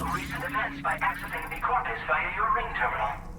undo recent events by accessing the corpus via your ring terminal.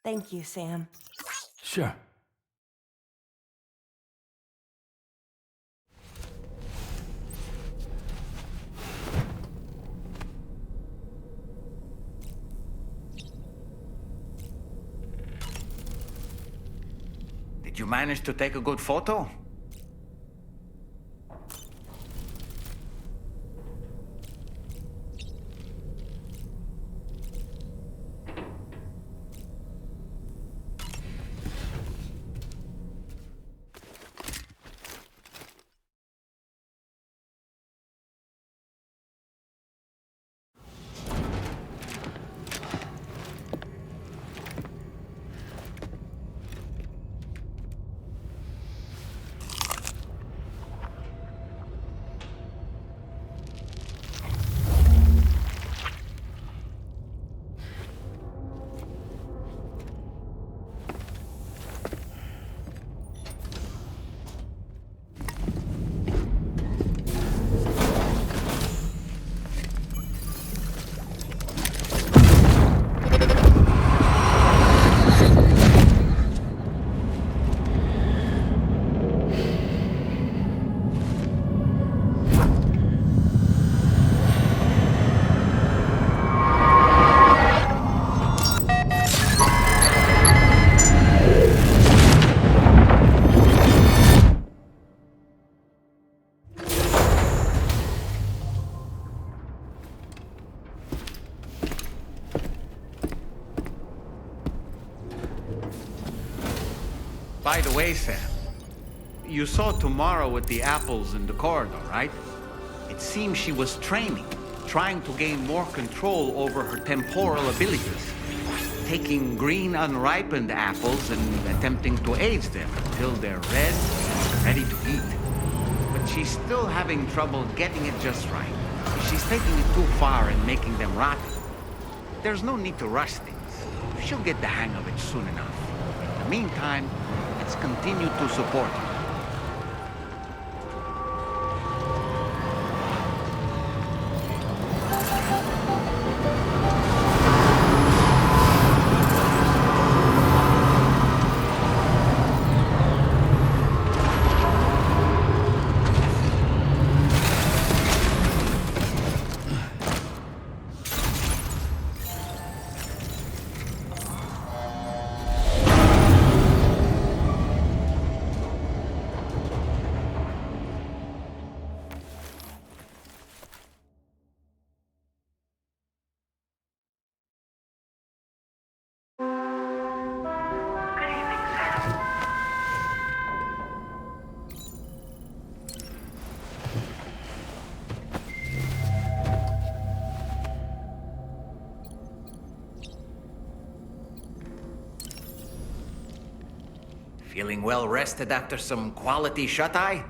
Thank you, Sam. Sure. Did you manage to take a good photo? By the way, Sam, you saw Tomorrow with the apples in the corridor, right? It seems she was training, trying to gain more control over her temporal abilities, taking green unripened apples and attempting to age them until they're red and ready to eat. But she's still having trouble getting it just right. She's taking it too far and making them rotten. There's no need to rush things. She'll get the hang of it soon enough. In the meantime, let's continue to support her. Feeling well rested after some quality shut-eye?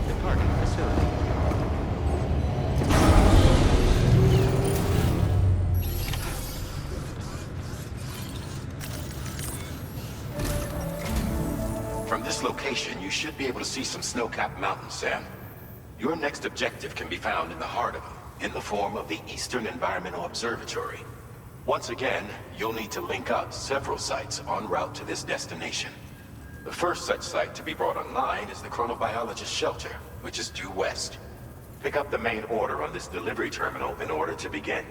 Departing facility. From this location, you should be able to see some snow-capped mountains, Sam. Your next objective can be found in the heart of them, in the form of the Eastern Environmental Observatory. Once again, you'll need to link up several sites en route to this destination. The first such site to be brought online is the Chronobiologist shelter, which is due west. Pick up the main order on this delivery terminal in order to begin.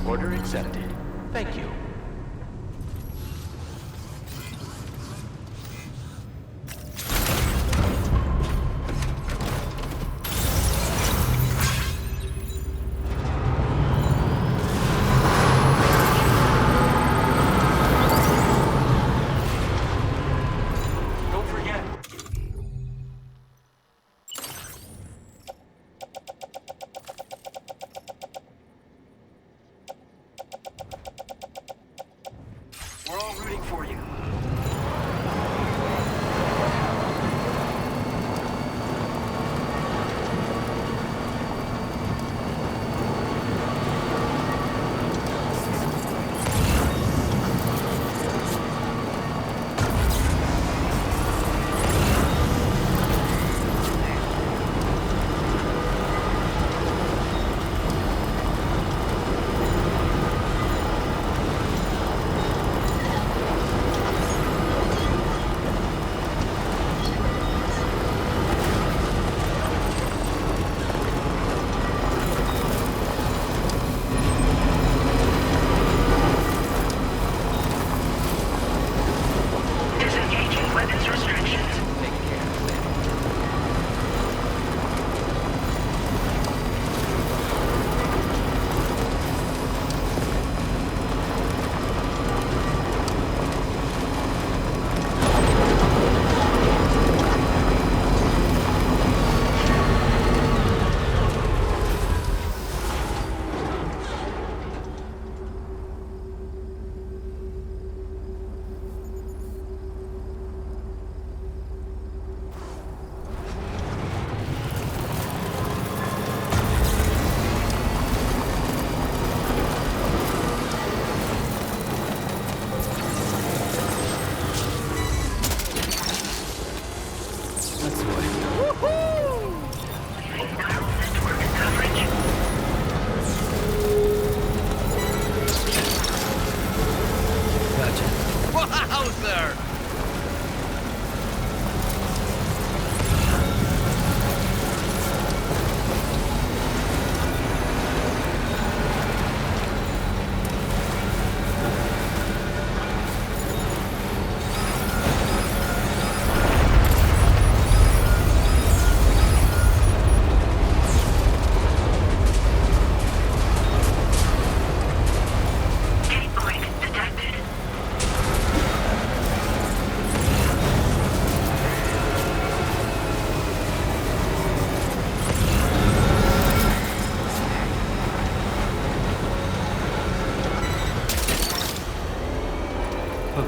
Order accepted. Thank you. Don't forget. We're all rooting for you.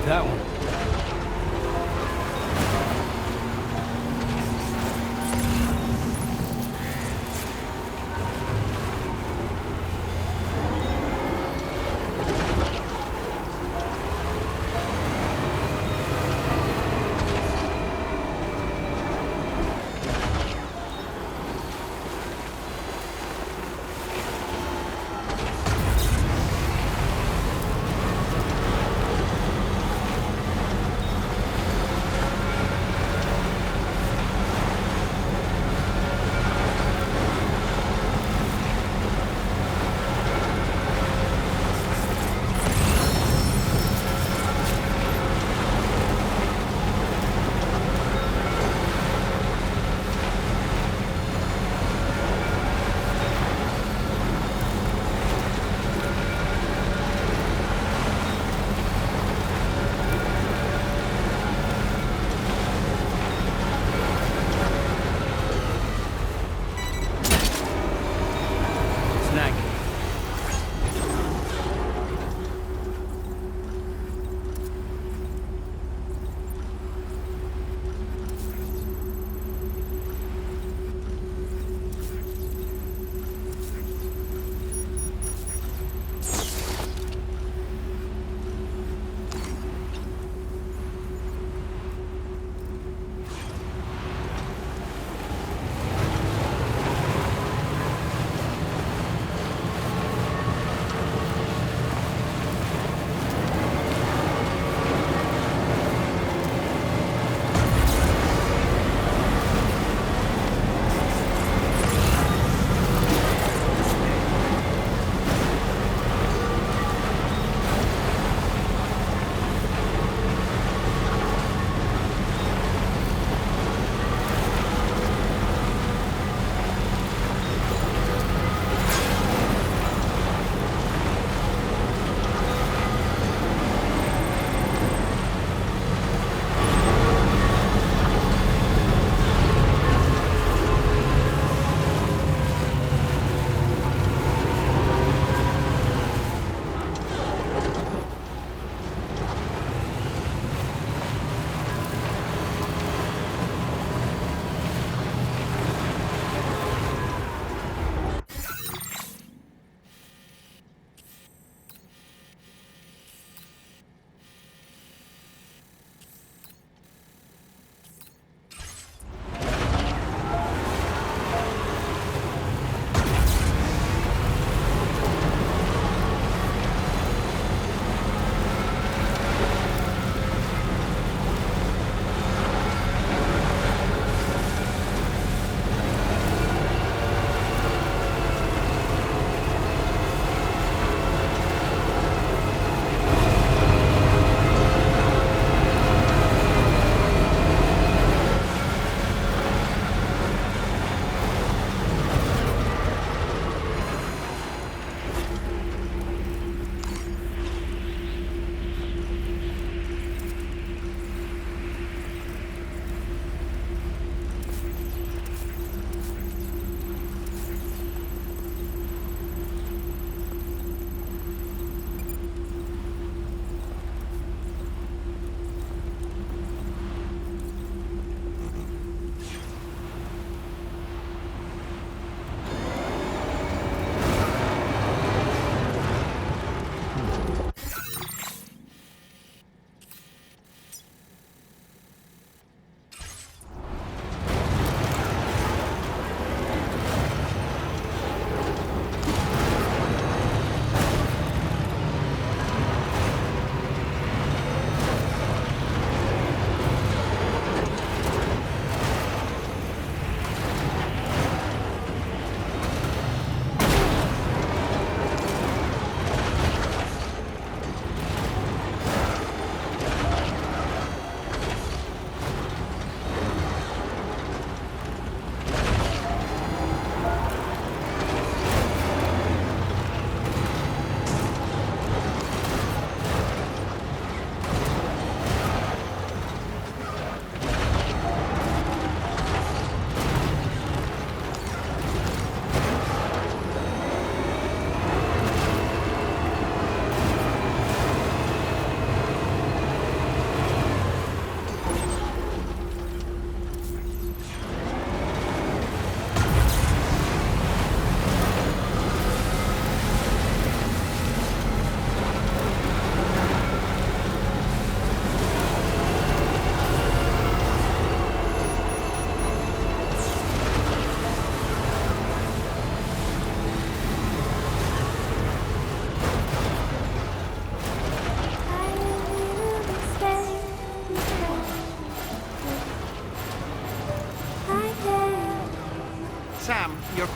that one.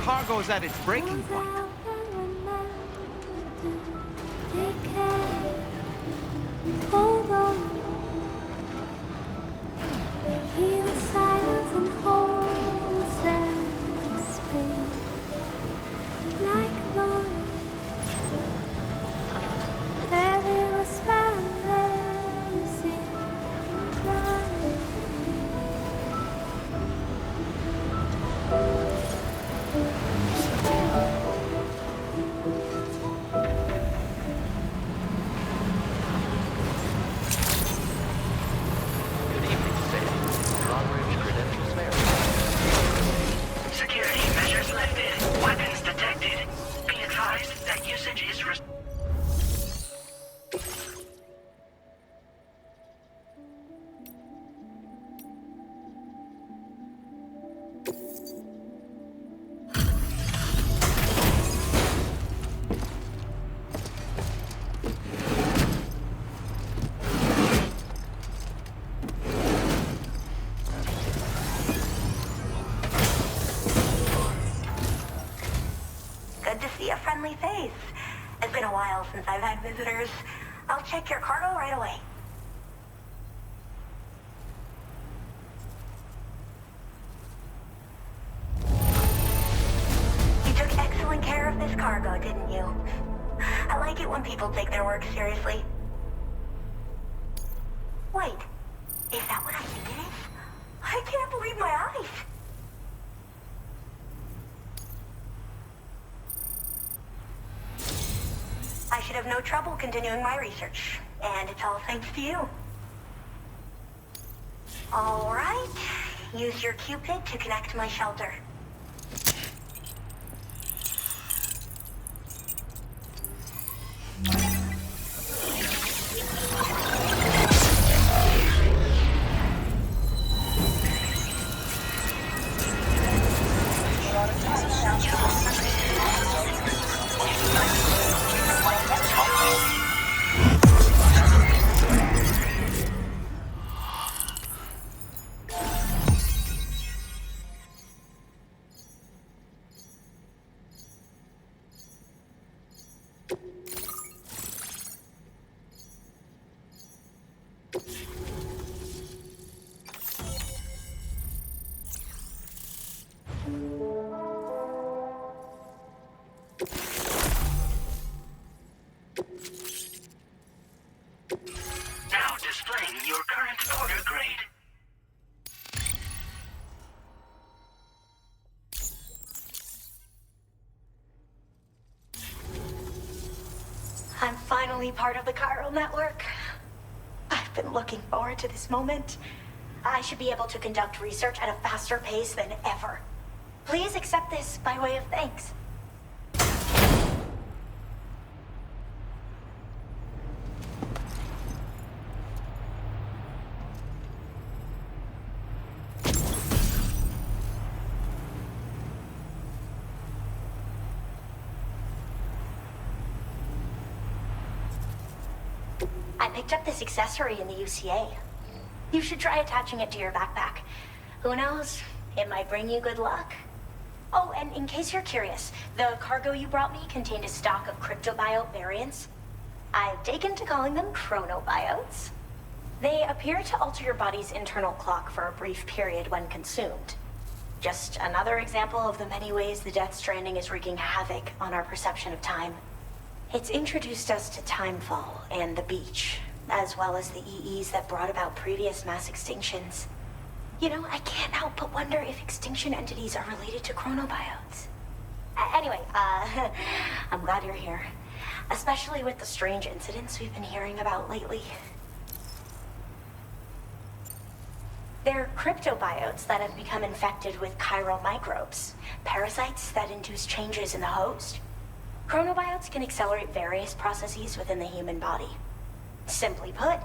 cargo's at its breaking point. Hold on. Hear the silence and holds and speak like a voice. Every whisper and seem right. Good evening, Sam. Stranding credentials verified. Security measures lifted. Weapons detected. Be advised that usage is Good to see a friendly face. It's been a while since I've had visitors. I'll check your cargo right away. You took excellent care of this cargo, didn't you? I like it when people take their work seriously. Wait, is that what I think it is? I can't believe my eyes. I should have no trouble continuing my research, and it's all thanks to you. All right, use your Cupid to connect to my shelter. now displaying your current order grade. I'm finally part of the chiral network. I've been looking forward to this moment. I should be able to conduct research at a faster pace than ever. Please accept this by way of thanks. I picked up this accessory in the UCA. You should try attaching it to your backpack. Who knows? It might bring you good luck. Oh, and in case you're curious, the cargo you brought me contained a stock of Cryptobiote variants. I've taken to calling them Chronobiotes. They appear to alter your body's internal clock for a brief period when consumed. Just another example of the many ways the Death Stranding is wreaking havoc on our perception of time. It's introduced us to timefall and the beach, as well as the EEs that brought about previous mass extinctions. You know, I can't help but wonder if extinction entities are related to chronobiotes. Anyway, I'm glad you're here. Especially with the strange incidents we've been hearing about lately. They're cryptobiotes that have become infected with chiral microbes, parasites that induce changes in the host. Chronobiotes can accelerate various processes within the human body. Simply put,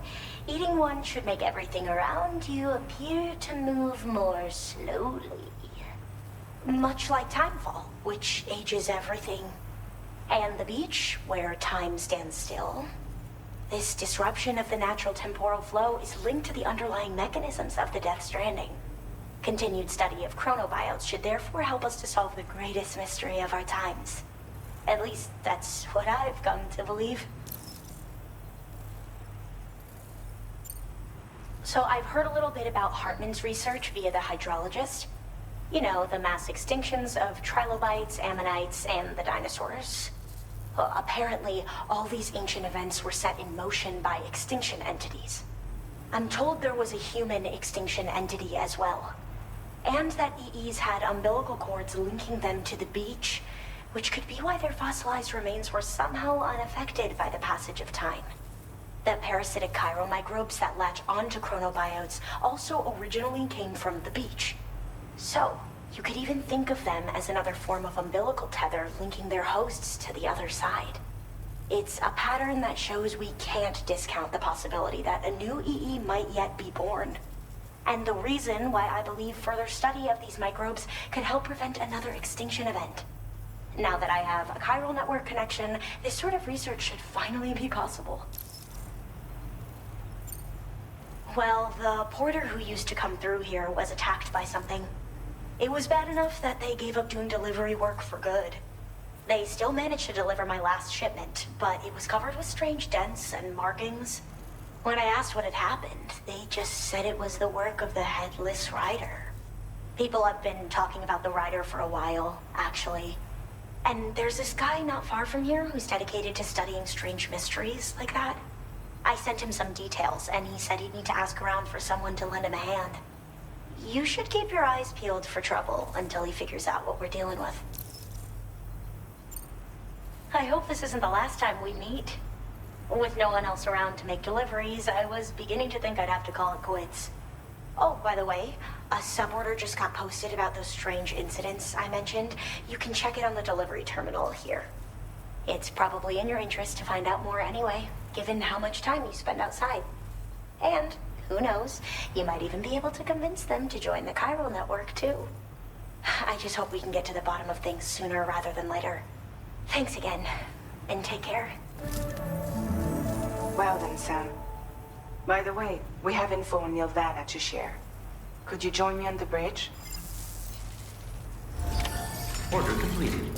eating one should make everything around you appear to move more slowly. Much like timefall, which ages everything. And the beach, where time stands still. This disruption of the natural temporal flow is linked to the underlying mechanisms of the Death Stranding. Continued study of chronobiotes should therefore help us to solve the greatest mystery of our times. At least, that's what I've come to believe. So I've heard a little bit about Hartman's research via the hydrologist. You know, the mass extinctions of trilobites, ammonites, and the dinosaurs. Well, apparently, all these ancient events were set in motion by extinction entities. I'm told there was a human extinction entity as well. And that EEs had umbilical cords linking them to the beach, which could be why their fossilized remains were somehow unaffected by the passage of time. The parasitic chiromicrobes that latch onto chronobiotes also originally came from the beach. So, you could even think of them as another form of umbilical tether linking their hosts to the other side. It's a pattern that shows we can't discount the possibility that a new EE might yet be born. And the reason why I believe further study of these microbes could help prevent another extinction event. Now that I have a chiral network connection, this sort of research should finally be possible. Well, the porter who used to come through here was attacked by something. It was bad enough that they gave up doing delivery work for good. They still managed to deliver my last shipment, but it was covered with strange dents and markings. When I asked what had happened, they just said it was the work of the headless rider. People have been talking about the rider for a while, actually. And there's this guy not far from here who's dedicated to studying strange mysteries like that. I sent him some details, and he said he'd need to ask around for someone to lend him a hand. You should keep your eyes peeled for trouble until he figures out what we're dealing with. I hope this isn't the last time we meet. With no one else around to make deliveries, I was beginning to think I'd have to call it quits. Oh, by the way, a suborder just got posted about those strange incidents I mentioned. You can check it on the delivery terminal here. It's probably in your interest to find out more anyway, given how much time you spend outside. And, who knows, you might even be able to convince them to join the chiral network, too. I just hope we can get to the bottom of things sooner rather than later. Thanks again, and take care. Well then, Sam. By the way, we have info on Nilvana to share. Could you join me on the bridge? Order completed.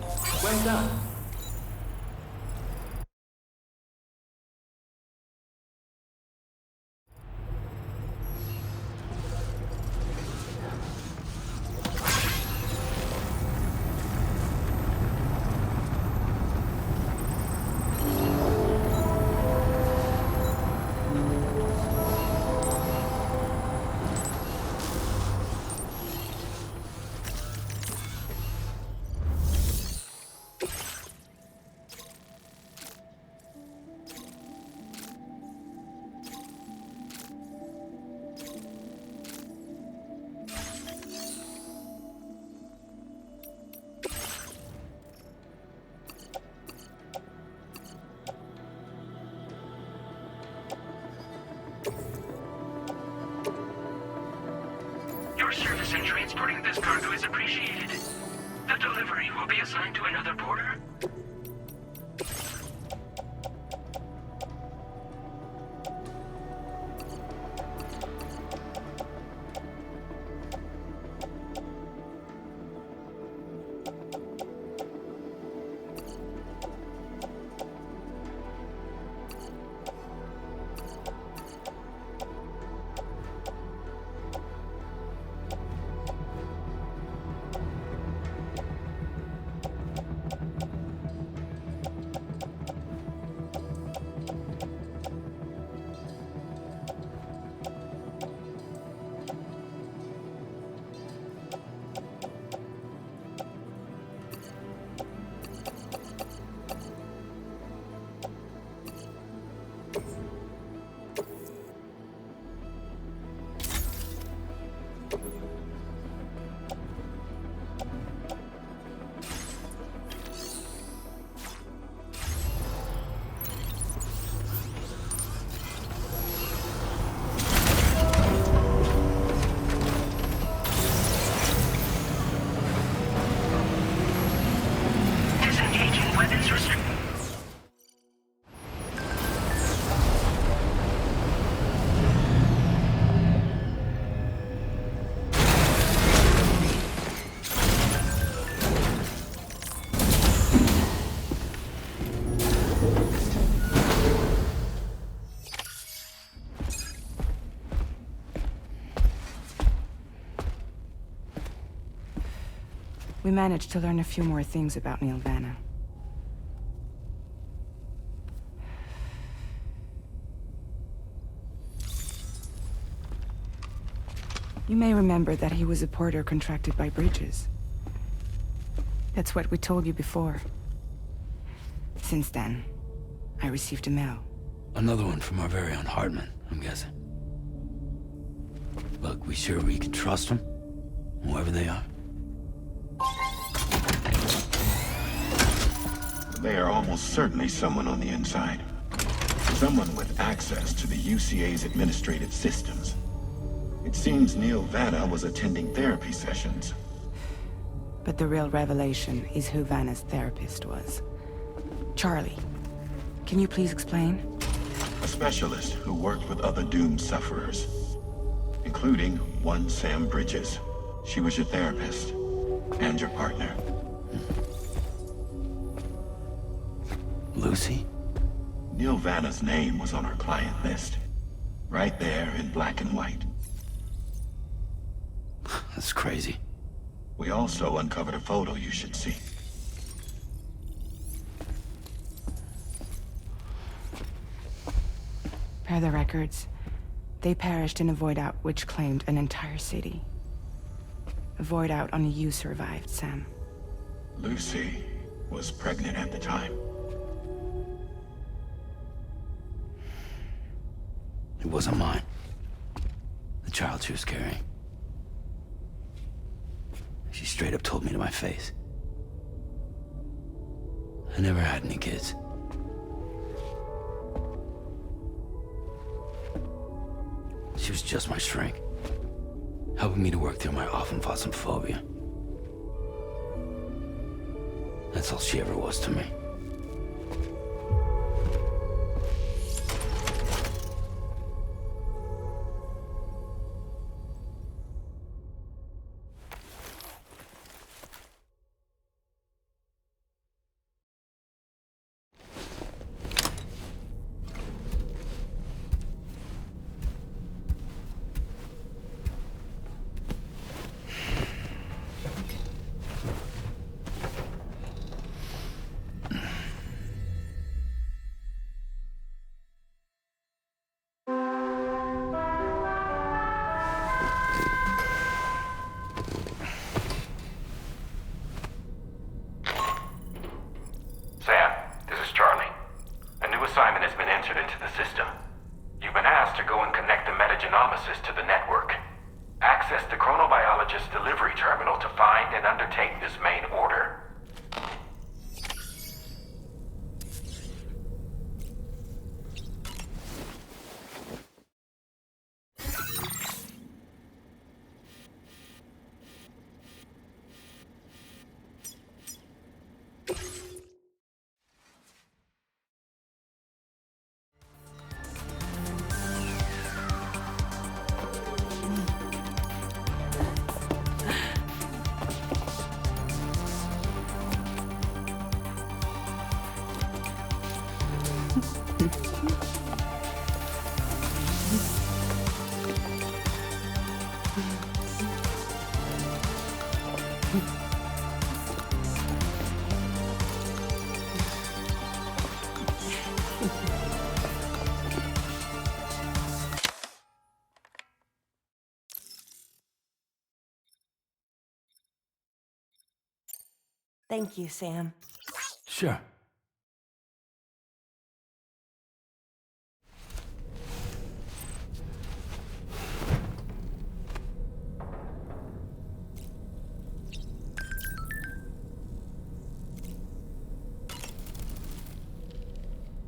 Well done. Your service in transporting this cargo is appreciated. The delivery will be assigned to another porter. Disengaging weapons restricted. We managed to learn a few more things about Neil Vanna. You may remember that he was a porter contracted by Bridges. That's what we told you before. Since then, I received a mail. Another one from our very own Hartman, I'm guessing. Look, we sure we can trust them? Whoever they are? They are almost certainly someone on the inside. Someone with access to the UCA's administrative systems. It seems Neil Vanna was attending therapy sessions. But the real revelation is who Vanna's therapist was. Charlie, can you please explain? A specialist who worked with other doomed sufferers, including one Sam Bridges. She was your therapist and your partner. Lucy? Neil Vanna's name was on our client list. Right there in black and white. That's crazy. We also uncovered a photo you should see. Per the records, they perished in a void out which claimed an entire city. A void out only you survived, Sam. Lucy was pregnant at the time. It wasn't mine. The child she was carrying. She straight up told me to my face. I never had any kids. She was just my shrink, helping me to work through my often phobia. That's all she ever was to me. Sam, this is Charlie. A new assignment has been entered into the system. You've been asked to go and connect the metagenomicist to the network. Access the Chronobiologist delivery terminal to find and undertake this main order. Thank you, Sam. Sure.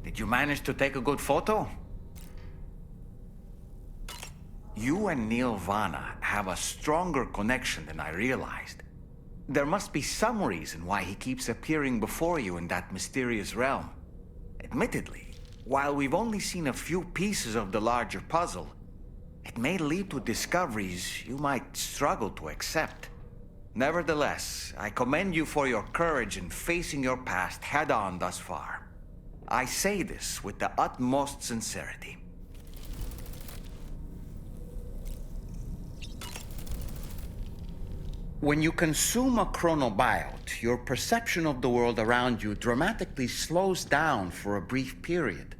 Did you manage to take a good photo? You and Neil Vanna have a stronger connection than I realized. There must be some reason why he keeps appearing before you in that mysterious realm. Admittedly, while we've only seen a few pieces of the larger puzzle, it may lead to discoveries you might struggle to accept. Nevertheless, I commend you for your courage in facing your past head-on thus far. I say this with the utmost sincerity. When you consume a chronobiote, your perception of the world around you dramatically slows down for a brief period.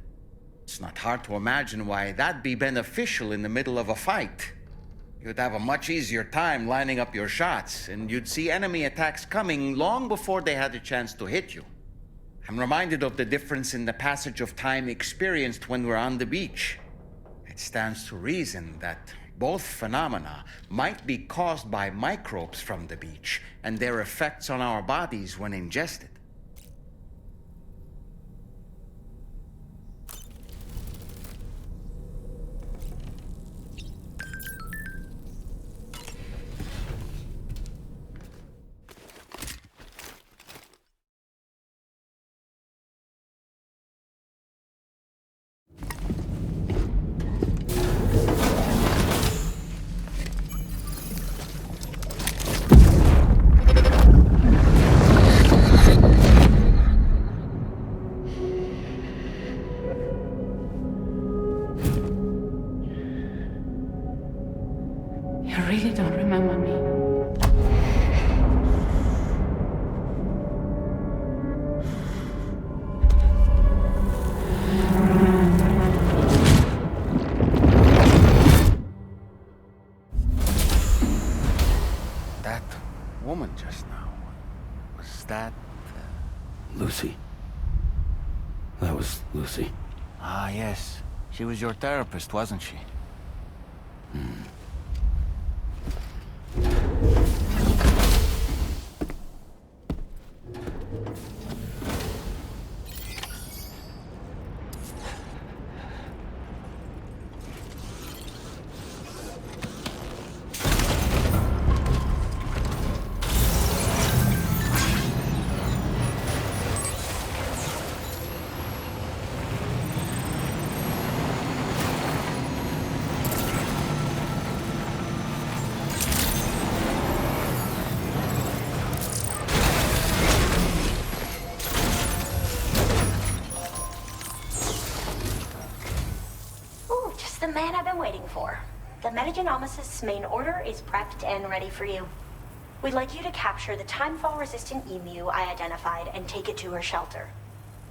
It's not hard to imagine why that'd be beneficial in the middle of a fight. You'd have a much easier time lining up your shots, and you'd see enemy attacks coming long before they had a chance to hit you. I'm reminded of the difference in the passage of time experienced when we're on the beach. It stands to reason that both phenomena might be caused by microbes from the beach and their effects on our bodies when ingested. You really don't remember me. That woman just now, was that... Lucy. That was Lucy. Ah, yes. She was your therapist, wasn't she? Ooh, just the man I've been waiting for. The Metagenomicist's main order is prepped and ready for you. We'd like you to capture the timefall-resistant emu I identified and take it to her shelter.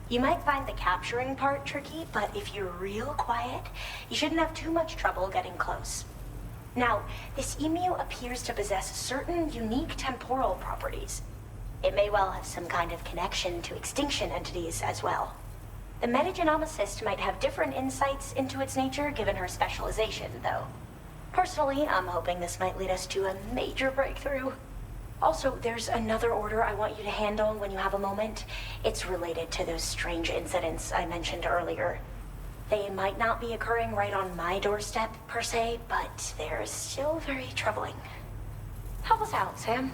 You might find the capturing part tricky, but if you're real quiet, you shouldn't have too much trouble getting close. Now, this emu appears to possess certain unique temporal properties. It may well have some kind of connection to extinction entities as well. The Metagenomicist might have different insights into its nature given her specialization, though. Personally, I'm hoping this might lead us to a major breakthrough. Also, there's another order I want you to handle when you have a moment. It's related to those strange incidents I mentioned earlier. They might not be occurring right on my doorstep, per se, but they're still very troubling. Help us out, Sam.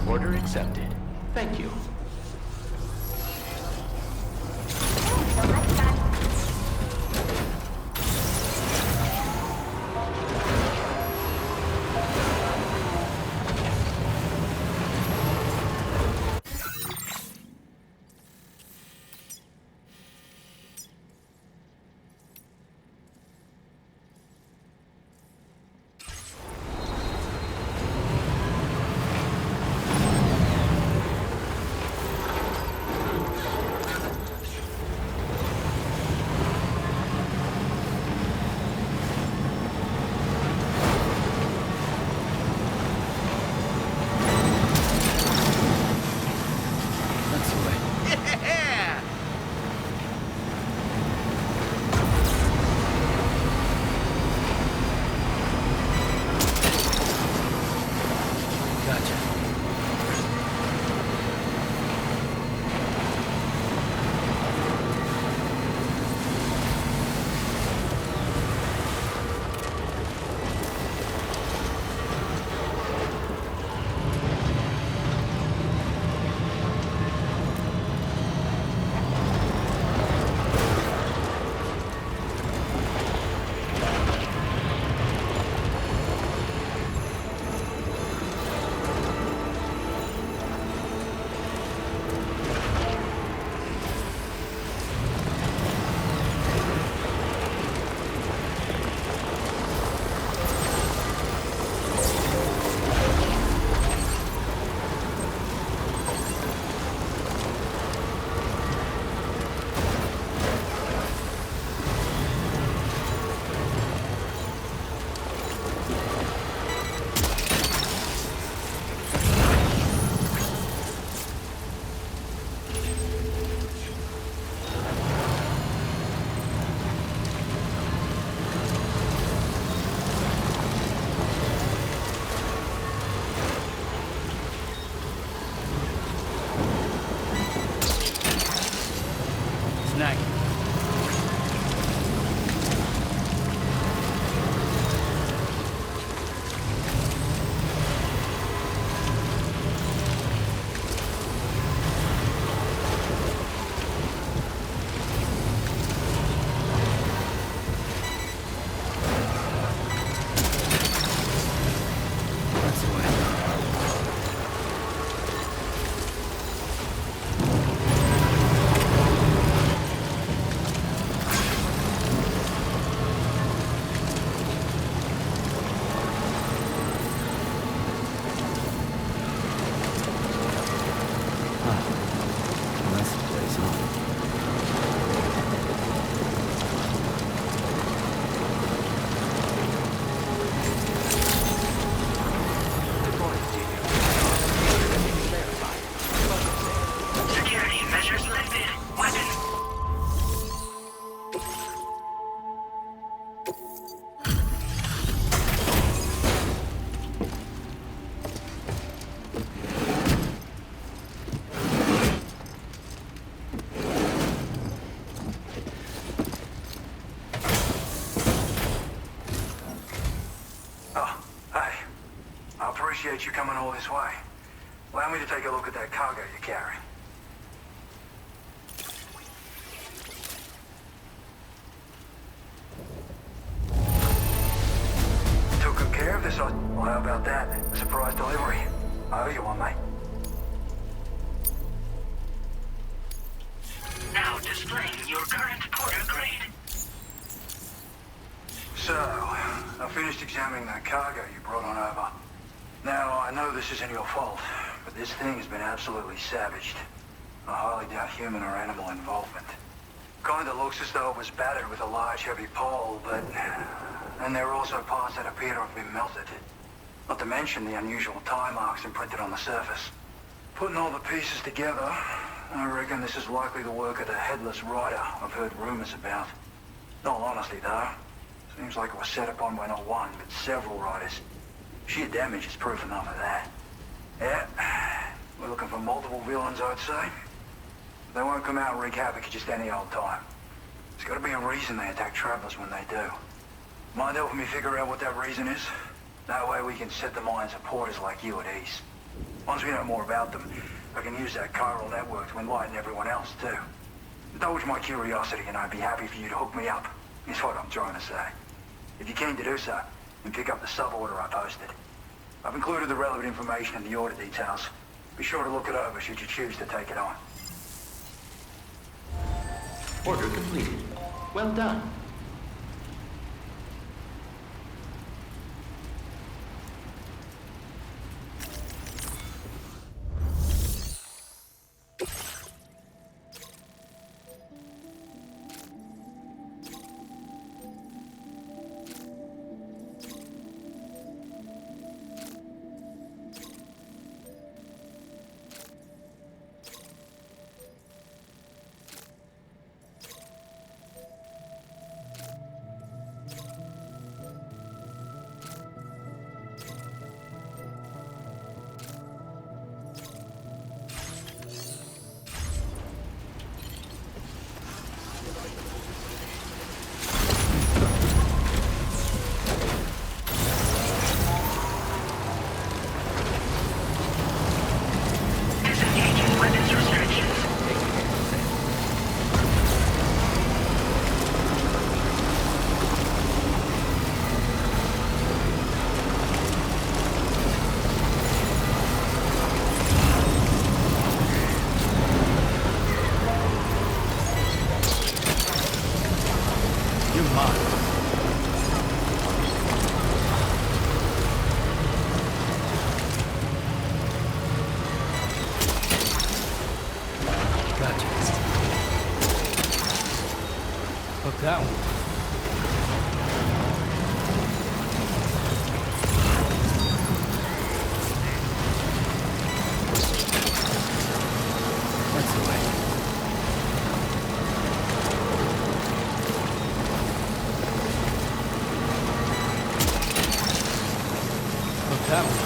Order accepted. Thank you. Well, that's the place, huh? Security measures lifted. Weapons. Oh, hey. I appreciate you coming all this way. Allow me to take a look at that cargo you're carrying. Took good care of this, well, how about that? A surprise delivery. I owe you one, mate. Now displaying your current porter grade. So, I finished examining that cargo you brought on over. Now, I know this isn't your fault, but this thing has been absolutely savaged. I highly doubt human or animal involvement. Kinda looks as though it was battered with a large heavy pole, but... And there are also parts that appear to have been melted. Not to mention the unusual tie marks imprinted on the surface. Putting all the pieces together, I reckon this is likely the work of the Headless Rider I've heard rumors about. In all honesty, though, seems like it was set upon by not one, but several riders. Sheer damage is proof enough of that. Yeah, we're looking for multiple villains, I'd say. They won't come out and wreak havoc at just any old time. There's gotta be a reason they attack travelers when they do. Mind helping me figure out what that reason is? That way we can set the minds of porters like you at ease. Once we know more about them, I can use that chiral network to enlighten everyone else, too. Indulge my curiosity and I'd be happy for you to hook me up, is what I'm trying to say. If you're keen to do so, then pick up the sub-order I posted. I've included the relevant information in the order details. Be sure to look it over should you choose to take it on. Order completed. Well done. Disengaging weapons restrictions. You're mine. Gotcha. Hook that one. That's the way. Hook that one.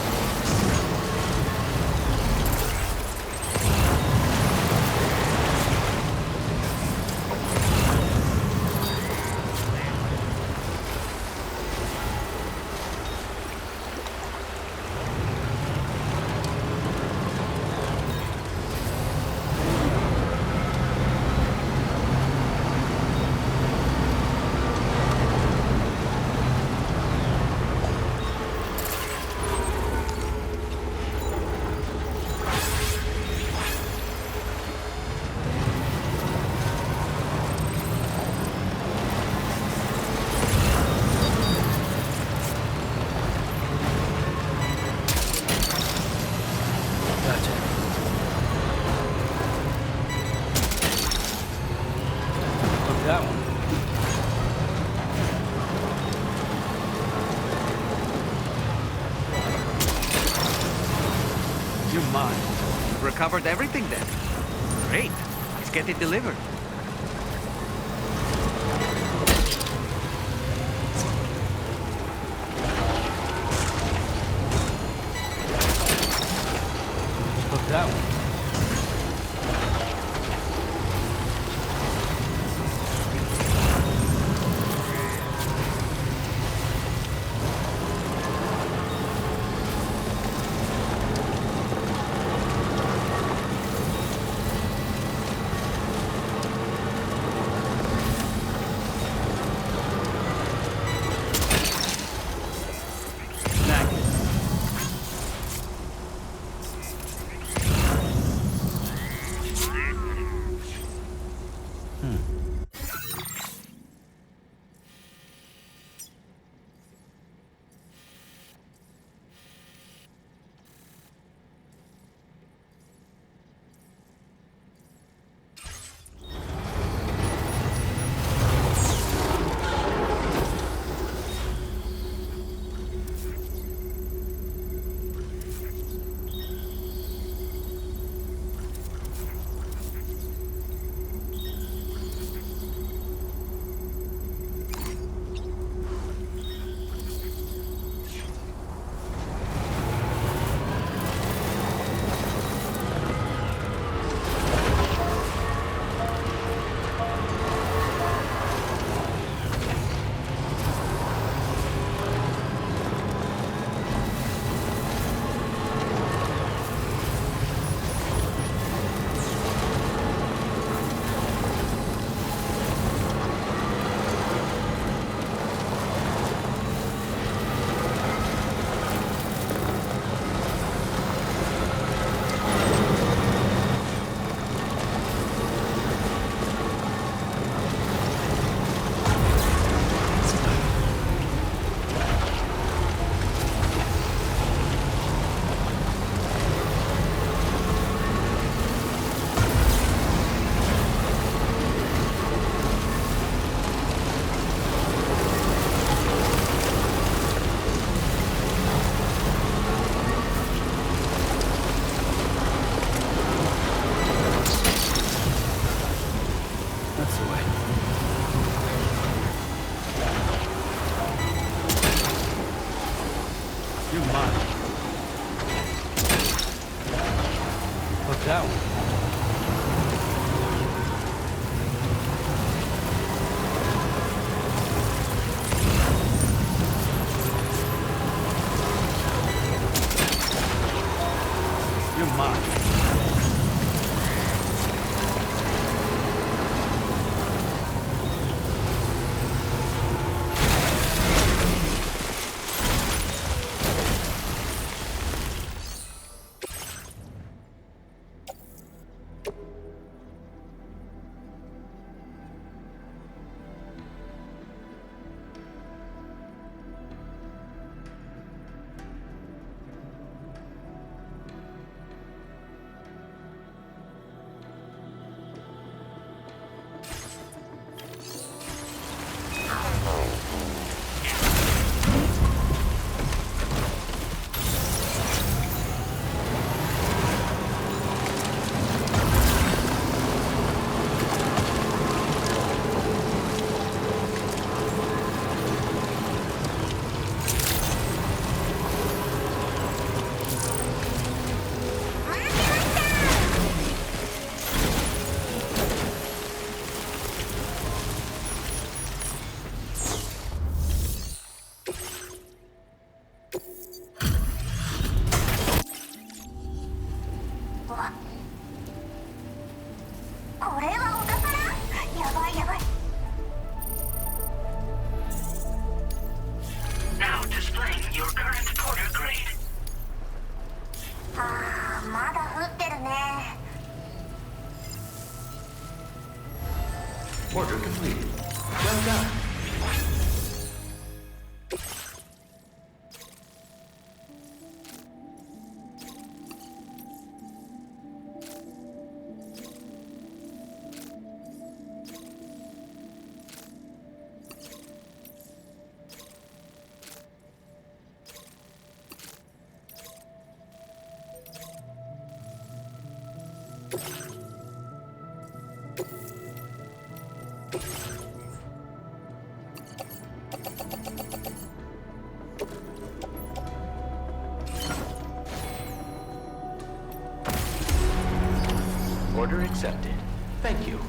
Recovered everything then. Great. Let's get it delivered. Look that way. Order completed. Well done. Order accepted. Thank you.